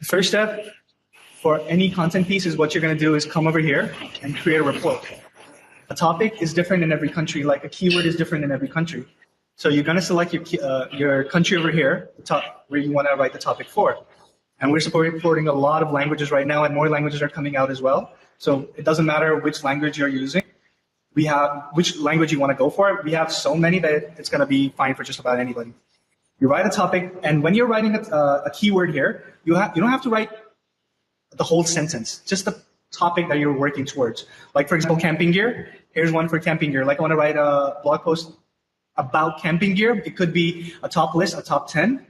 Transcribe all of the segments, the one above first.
First step for any content piece is what you're going to do is come over here and create a report. A topic is different in every country, like a keyword is different in every country. So you're going to select your country over here, the top, where you want to write the topic for. And we're supporting a lot of languages right now, and more languages are coming out as well. So it doesn't matter which language you're using. We have which language you want to go for. We have so many that it's going to be fine for just about anybody. You write a topic, and when you're writing a keyword here, you don't have to write the whole sentence, just the topic that you're working towards. Like, for example, camping gear. Here's one for camping gear. Like, I want to write a blog post about camping gear. It could be a top list, a top 10.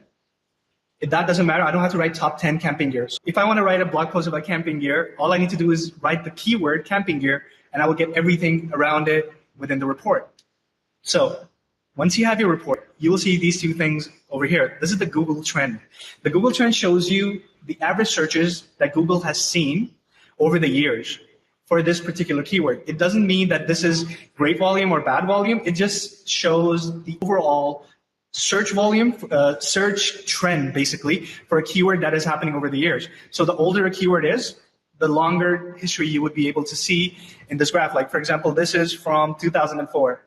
That doesn't matter. I don't have to write top 10 camping gear. So if I want to write a blog post about camping gear, all I need to do is write the keyword camping gear, and I will get everything around it within the report. So once you have your report, you will see these two things over here. This is the Google trend. The Google trend shows you the average searches that Google has seen over the years for this particular keyword. It doesn't mean that this is great volume or bad volume. It just shows the overall search volume, search trend, basically, for a keyword that is happening over the years. So the older a keyword is, the longer history you would be able to see in this graph. Like, for example, this is from 2004,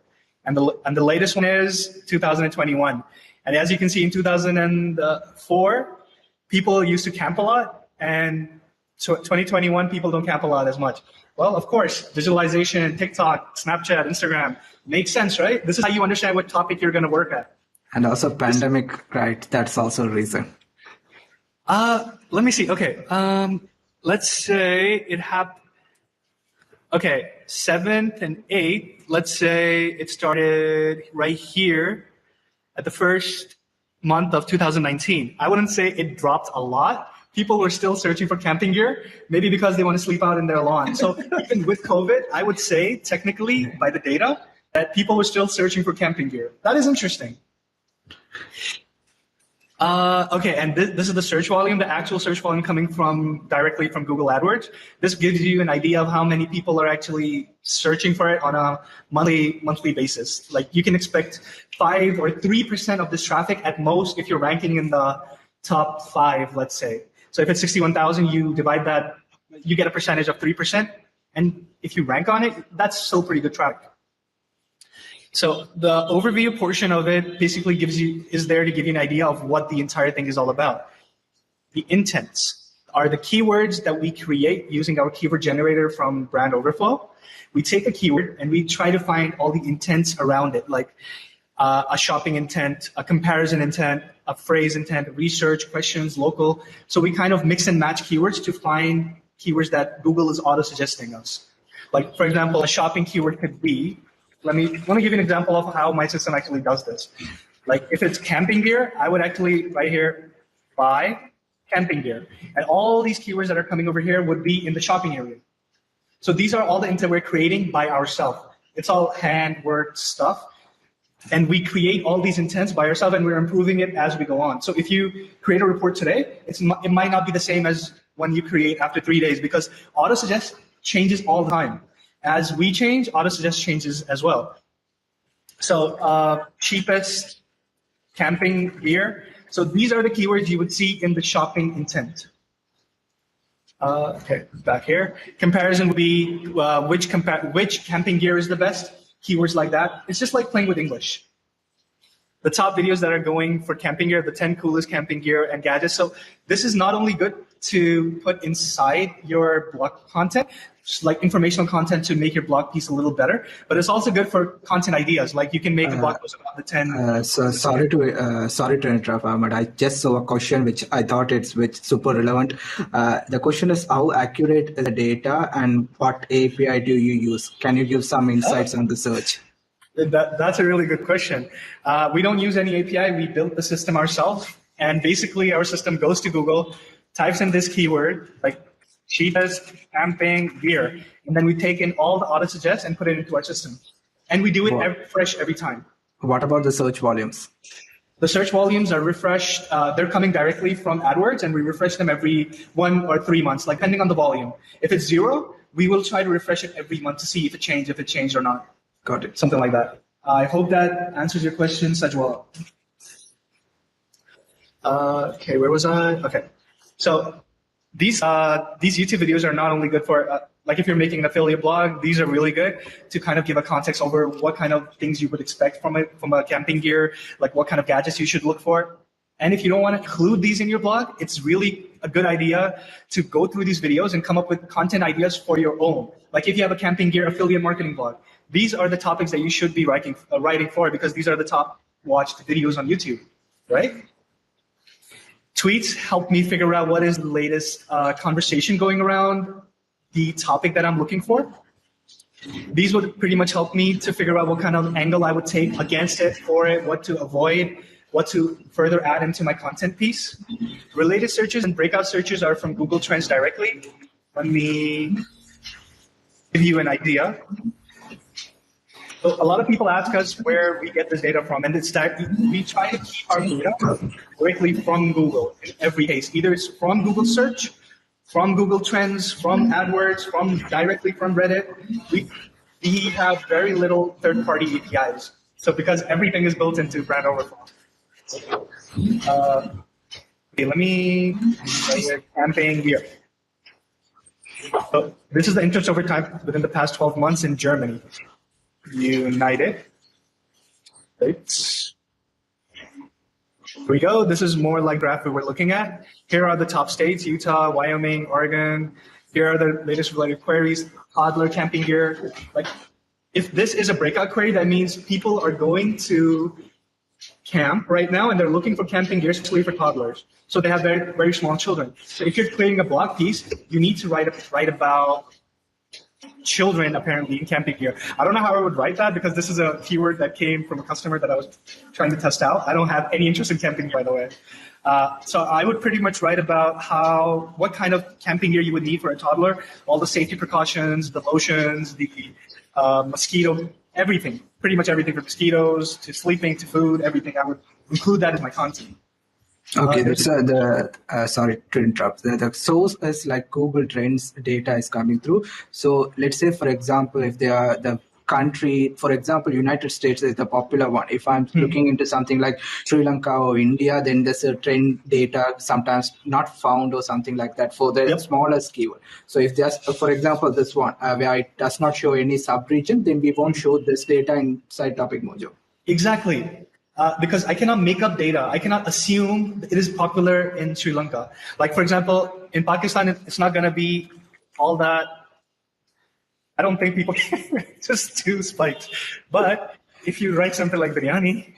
and the latest one is 2021. And as you can see, in 2004, people used to camp a lot, and 2021, people don't camp a lot as much. Well, of course, digitalization, TikTok, Snapchat, Instagram, makes sense, right? This is how you understand what topic you're going to work at. And also pandemic, right? That's also a reason. Let me see. Okay. Let's say it happened. Okay. 7th and 8th. Let's say it started right here at the first month of 2019. I wouldn't say it dropped a lot. People were still searching for camping gear, maybe because they want to sleep out in their lawn. So even with COVID, I would say technically by the data that people were still searching for camping gear. That is interesting. Okay, and this is the search volume, the actual search volume coming directly from Google AdWords. This gives you an idea of how many people are actually searching for it on a monthly basis. Like, you can expect 5 or 3% of this traffic at most if you're ranking in the top 5, let's say. So if it's 61,000, you divide that, you get a percentage of 3%. And if you rank on it, that's still pretty good traffic. So the overview portion of it basically is there to give you an idea of what the entire thing is all about. The intents are the keywords that we create using our keyword generator from Brand Overflow. We take a keyword and we try to find all the intents around it, like a shopping intent, a comparison intent, a phrase intent, research, questions, local. So we kind of mix and match keywords to find keywords that Google is auto-suggesting us. Like, for example, a shopping keyword could be, let me give you an example of how my system actually does this. Like, if it's camping gear, I would actually right here buy camping gear. And all these keywords that are coming over here would be in the shopping area. So these are all the intent we're creating by ourselves. It's all hand-worked stuff. And we create all these intents by ourselves, and we're improving it as we go on. So if you create a report today, it might not be the same as when you create after 3 days, because auto-suggest changes all the time. As we change, auto-suggest changes as well. So cheapest camping gear. So these are the keywords you would see in the shopping intent. Okay, back here. Comparison would be which camping gear is the best. Keywords like that. It's just like playing with English. The top videos that are going for camping gear, the 10 coolest camping gear and gadgets. So this is not only good to put inside your blog content, like informational content to make your blog piece a little better, but it's also good for content ideas. Like, you can make a blog post about the 10. So sorry to interrupt, Ahmad. I just saw a question which I thought it's super relevant. The question is, how accurate is the data and what API do you use? Can you give some insights on the search? That's a really good question. We don't use any API. We built the system ourselves. And basically, our system goes to Google, types in this keyword, like cheapest camping gear. And then we take in all the auto-suggest and put it into our system. And we do it fresh every time. What about the search volumes? The search volumes are refreshed. They're coming directly from AdWords, and we refresh them every 1 or 3 months, like depending on the volume. If it's 0, we will try to refresh it every month to see if it changed or not. Got it. Something like that. I hope that answers your question, Sajwal. Okay, where was I? Okay. So These YouTube videos are not only good for like if you're making an affiliate blog, these are really good to kind of give a context over what kind of things you would expect from a camping gear, like what kind of gadgets you should look for. And if you don't want to include these in your blog, it's really a good idea to go through these videos and come up with content ideas for your own. Like if you have a camping gear affiliate marketing blog, these are the topics that you should be writing for because these are the top watched videos on YouTube, right? Tweets help me figure out what is the latest conversation going around the topic that I'm looking for. These would pretty much help me to figure out what kind of angle I would take against it, for it, what to avoid, what to further add into my content piece. Related searches and breakout searches are from Google Trends directly. Let me give you an idea. So a lot of people ask us where we get this data from, and it's that we try to keep our data directly from Google in every case. Either it's from Google search, from Google Trends, from AdWords, directly from Reddit. We have very little third-party APIs. So because everything is built into Brand Overflow. Okay, let me camping gear. So this is the interest over time within the past 12 months in Germany. United States. Here we go. This is more like graph we were looking at. Here are the top states: Utah, Wyoming, Oregon. Here are the latest related queries. Toddler camping gear. Like, if this is a breakout query, that means people are going to camp right now and they're looking for camping gear, especially for toddlers. So they have very, very small children. So if you're creating a blog piece, you need to write about children apparently in camping gear. I don't know how I would write that because this is a keyword that came from a customer that I was trying to test out. I don't have any interest in camping gear, by the way. So I would pretty much write about what kind of camping gear you would need for a toddler, all the safety precautions, the lotions, the mosquito, everything, pretty much everything from mosquitoes to sleeping to food, everything. I would include that in my content. Okay, that's sorry to interrupt. The source is like Google Trends data is coming through. So let's say, for example, if they are the country, for example, United States is the popular one. If I'm looking into something like Sri Lanka or India, then there's a trend data sometimes not found or something like that for the smallest keyword. So if there's, for example, this one where it does not show any sub-region, then we won't show this data inside TopicMojo. Exactly. Because I cannot make up data. I cannot assume it is popular in Sri Lanka. Like, for example, in Pakistan, it's not going to be all that. I don't think people can just too spiked. But if you write something like biryani,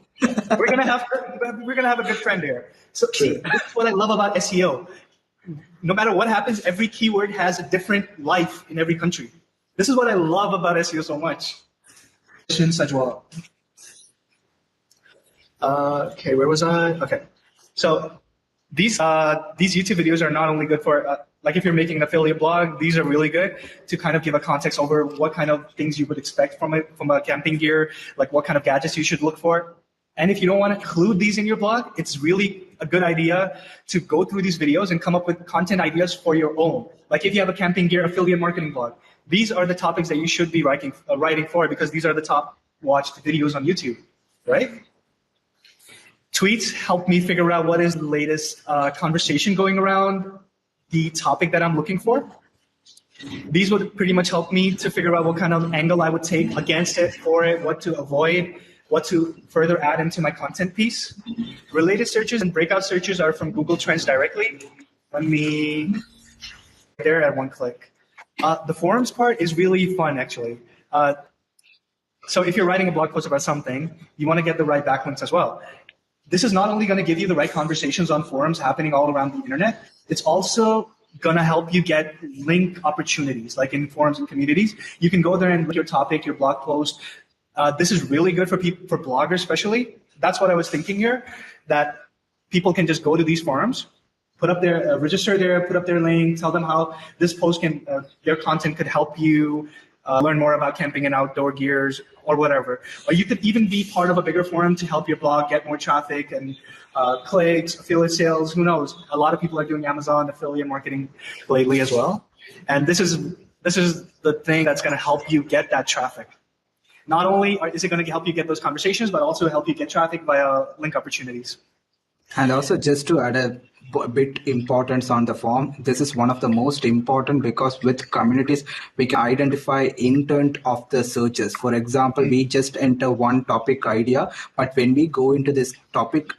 we're gonna have a good trend here. So see, this is what I love about SEO. No matter what happens, every keyword has a different life in every country. This is what I love about SEO so much. As well. Okay, where was I? Okay, so these YouTube videos are not only good for like if you're making an affiliate blog, these are really good to kind of give a context over what kind of things you would expect from a camping gear, like what kind of gadgets you should look for. And if you don't want to include these in your blog, it's really a good idea to go through these videos and come up with content ideas for your own. Like if you have a camping gear affiliate marketing blog, these are the topics that you should be writing for because these are the top watched videos on YouTube, right? Tweets help me figure out what is the latest conversation going around the topic that I'm looking for. These would pretty much help me to figure out what kind of angle I would take against it, for it, what to avoid, what to further add into my content piece. Related searches and breakout searches are from Google Trends directly. Let me there at one click. The forums part is really fun, actually. So if you're writing a blog post about something, you want to get the right backlinks as well. This is not only going to give you the right conversations on forums happening all around the internet, it's also going to help you get link opportunities, like in forums and communities. You can go there and put your topic, your blog post. This is really good for people, for bloggers especially. That's what I was thinking here, that people can just go to these forums, put up their, register there, put up their link, tell them how this post can, their content could help you learn more about camping and outdoor gears or whatever. Or you could even be part of a bigger forum to help your blog get more traffic and clicks, affiliate sales, who knows? A lot of people are doing Amazon affiliate marketing lately as well. And this is the thing that's going to help you get that traffic. Not only is it going to help you get those conversations, but also help you get traffic via link opportunities. And also, just to add a bit importance on the form. This is one of the most important because with communities we can identify intent of the searches. For example, we just enter one topic idea, but when we go into this topic,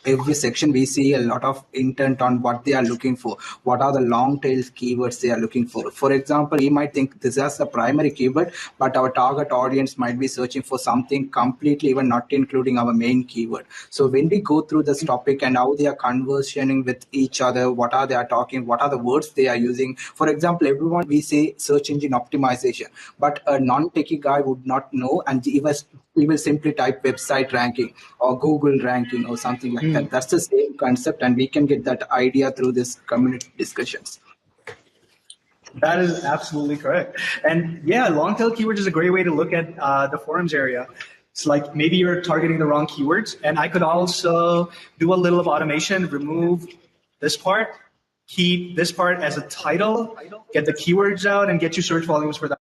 every section we see a lot of intent on what they are looking for, what are the long tail keywords they are looking for. For example, we might think this is the primary keyword, but our target audience might be searching for something completely even not including our main keyword. So when we go through this topic and how they are conversing with each other, what are they are talking, what are the words they are using. For example, everyone we say search engine optimization, but a non-techie guy would not know, and he will simply type website ranking or Google ranking or something like that. That's the same concept, and we can get that idea through this community discussions. That is absolutely correct. And yeah, long tail keywords is a great way to look at the forums area. It's like maybe you're targeting the wrong keywords, and I could also do a little of automation, remove this part, keep this part as a title, get the keywords out, and get you search volumes for that.